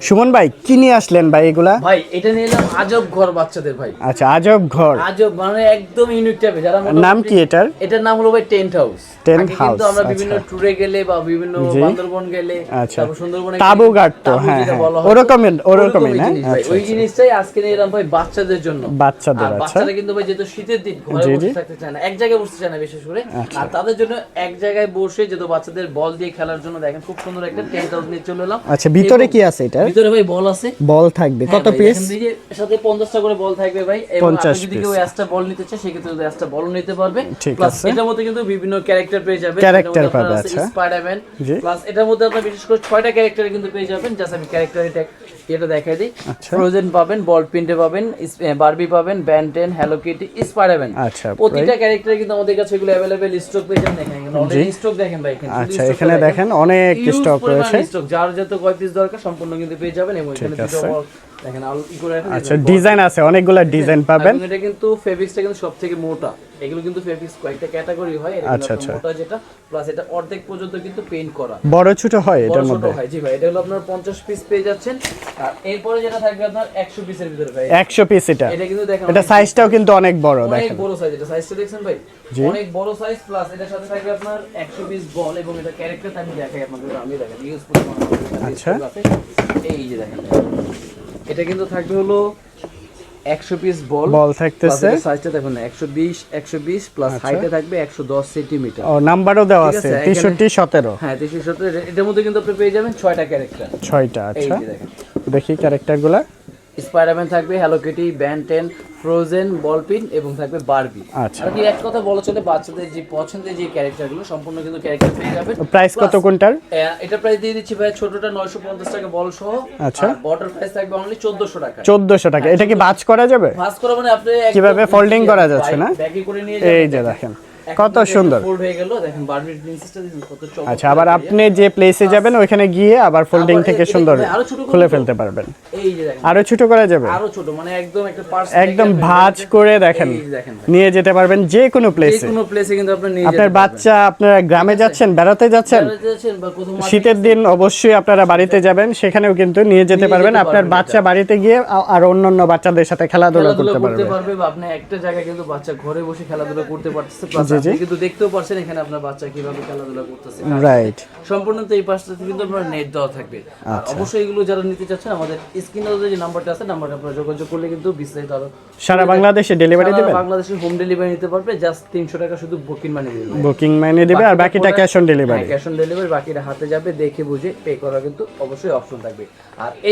সুমন ভাই কি নিয়ে আসলেন ভাই এগুলা? ভাই এটা নিয়ে এলাম আজব ঘর বাচ্চাদের ভাই। আচ্ছা, আজব ঘর। আজব মানে একদম ইউনিক টাইপের। যারা নাম কি এটার? এটার নাম হলো ভাই টেন্ট হাউস। টেন্ট আগে হাউস, কিন্তু আমরা বিভিন্ন আচ্ছা। ট্যুরে গেলে বা বিভিন্ন জি। বান্দরবন গেলে আচ্ছা। তারপর সুন্দরবনে তাঁবু গাড়তো, তাঁবু হ্যাঁ, যেটা হ্যাঁ। বলা হয়, ওরকমই না? জিনিস ভাই। আচ্ছা, ওই আচ্ছা। জিনিসটাই আজকে নিয়ে এলাম ভাই বাচ্চাদের জন্য। বাচ্চাদের, আর আচ্ছা। বাচ্চারা কিন্তু ভাই যেহেতু শীতের দিন ঘরে জি, জি। বসে থাকতে চায় না, এক জায়গায় বসতে চায় না বিশেষ করে। আচ্ছা। আর তাদের জন্য এক জায়গায় বসে যেহেতু বাচ্চাদের বল দিয়ে খেলার জন্য দেখেন খুব সুন্দর একটা টেন্ট হাউস নিয়ে চলে এলাম। আচ্ছা, ভিতরে এবং কি আছে এটার? ভিতরে ভাই বল আছে। বল থাকবে হ্যাঁ কত ভাই, পিস? দেখেন এই যে সাথে 50টা করে বল থাকবে ভাই। এবং 50 আপনি যদি কেউ piece। এক্সট্রা বল নিতে চায় সেক্ষেত্রে যদি এক্সট্রা বল নিতে পারবে। ঠিক প্লাস আছে। এটার মধ্যে কিন্তু বিভিন্ন ক্যারেক্টার পেয়ে যাবেন। ক্যারেক্টার পাবে, আচ্ছা। স্পাইডারম্যান জি। প্লাস এটার মধ্যে আপনারা বিশেষ করে 6টা ক্যারেক্টার কিন্তু পেয়ে যাবেন। জাস্ট আমি ক্যারেক্টার এটা দেখাই দিই। আচ্ছা। ফ্রোজেন পাবেন, বল পিন্টে পাবেন, বারবি পাবেন, ব্যান 10, হ্যালো কিটি, স্পাইডারম্যান। আচ্ছা, প্রতিটা ক্যারেক্টারে কিন্তু আমাদের কাছে এগুলো अवेलेबल স্টক পেয়ে যাবেন। দেখেন এখানে অলরেডি স্টক দেখেন ভাই এখানে। আচ্ছা, এখানে দেখেন অনেক স্টক রয়েছে। স্টক যার যত কয় পিস দরকার সম্পূর্ণ কিন্তু পেয়ে যাবেন। এবং এখানে ঠিক দুটো আছে। বল দেখেন আল ই করে রাখেন। আচ্ছা, ডিজাইন আছে, অনেকগুলা ডিজাইন পাবেন। এবং এটা কিন্তু ফেব্রিক্সটা কিন্তু সবথেকে মোটা। এগুলো কিন্তু ফেব্রিক্স কয়েকটা ক্যাটাগরি হয়। এটা আচ্ছা, কিন্তু আচ্ছা। মোটা যেটা প্লাস এটা অর্ধেক পর্যন্ত কিন্তু পেইন্ট করা। বড় ছোট হয় বড় এটার ছোট মধ্যে? হয় জি ভাই। এটা হলো আপনার 50 পিস পেয়ে যাচ্ছেন। আর এরপরে যেটা থাকবে আপনার 100 পিসের ভিতরে ভাই। 100 পিস এটা? এটা কিন্তু দেখেন এটা সাইজটাও কিন্তু অনেক বড়, অনেক দেখেন। বড় সাইজ। এটা সাইজটা দেখছেন ভাই? জি। অনেক বড় সাইজ প্লাস এটার সাথে থাকবে আপনার 100 পিস বল এবং এটা ক্যারেক্টার আমি দেখাই আপনাদের। আমি দেখেন ইউজফুল আচ্ছা। এই যে দেখেন এটা কিন্তু থাকবে হলো 100 পিস বল থাকতেছে। সাইজটা দেখুন 120 প্লাস হাইটে থাকবে 110 সেন্টিমিটার। ও, নাম্বারও দেওয়া ঠিক আছে, আছে, এখানে- 63 17। হ্যাঁ 63 এটার মধ্যে কিন্তু আপনি পেয়ে যাবেন 6টা ক্যারেক্টার। 6টা, এই আচ্ছা। যে দেখেন দেখি ক্যারেক্টারগুলা। স্পাইডারম্যান থাকবে, হ্যালো কিটি, ব্যান 10, ফ্রোজেন, বলপিন এবং থাকবে বারবি। আচ্ছা। আর কি এক কথা বলা চলে বাচ্চাদের যে পছন্দের যে ক্যারেক্টারগুলো সম্পূর্ণ কিন্তু ক্যারেক্টার পেয়ে যাবেন। প্রাইস কত কোনটার? এটা প্রাইস দিয়ে দিচ্ছি ভাই ছোটটা 950 টাকা বল সহ। আচ্ছা। আর বড়টার প্রাইস থাকবে অনলি 1400 টাকা। 1400 টাকা। এটা কি ভাঁজ করা যাবে? ভাঁজ করা মানে আপনি কিভাবে folding করা যাচ্ছে না? ব্যাগে করে নিয়ে এই যে দেখেন কত সুন্দর। ফোল্ড হয়ে গেল। দেখেন বারবির প্রিন্সেসটা দেখুন কত চমৎকার। আচ্ছা, আবার আপনি যে প্লেসে যাবেন ওইখানে গিয়ে আবার ফোল্ডিং আবার থেকে এটা সুন্দর আরো ছোট খুলে করবো। ফেলতে পারবেন। এই যে দেখেন আরো ছোট করা যাবে? আরো ছোট মানে একদম একটা পার্স একদম ভাঁজ করে দেখেন নিয়ে যেতে পারবেন যে কোনো যে প্লেসে। কোনো প্লেসে কিন্তু আপনি নিয়ে আপনার যেতে বাচ্চা, আপনারা গ্রামে যাচ্ছেন, বেড়াতে যাচ্ছেন, পারবেন বা কোথাও শীতের দিন অবশ্যই আপনারা বাড়িতে যাবেন, সেখানেও কিন্তু নিয়ে যেতে পারবেন। আপনার বাচ্চা বাড়িতে গিয়ে আর অন্যান্য বাচ্চাদের সাথে খেলাধুলা করতে পারবে। বা আপনি একটা জায়গায় কিন্তু বাচ্চা ঘরে বসে খেলাধুলা করতে পারতেছে। প্লাস আপনি কিন্তু দেখতেও পারছেন এখানে আপনার বাচ্চা কিভাবে খেলাধুলা করতেছে। রাইট। সম্পূর্ণ তো এই পাশটাতে কিন্তু আপনার নেট দেওয়া থাকবে। আর অবশ্যই এগুলো যারা নিতে চাচ্ছেন আমাদের স্ক্রিনে যে নাম্বারটা আছে নাম্বারটা আপনারা যোগাযোগ করলে কিন্তু বিস্তারিত আরো সারা বাংলাদেশে ডেলিভারি সারা দিবেন? বাংলাদেশে হোম ডেলিভারি নিতে পারবে। জাস্ট 300 টাকা শুধু বুকিং মানি দিবে। বুকিং মাইনে দিবে আর বাকিটা cash on delivery. Cash on delivery বাকিটা হাতে যাবে, দেখে বুঝে পে করা কিন্তু অবশ্যই অপশন থাকবে। আর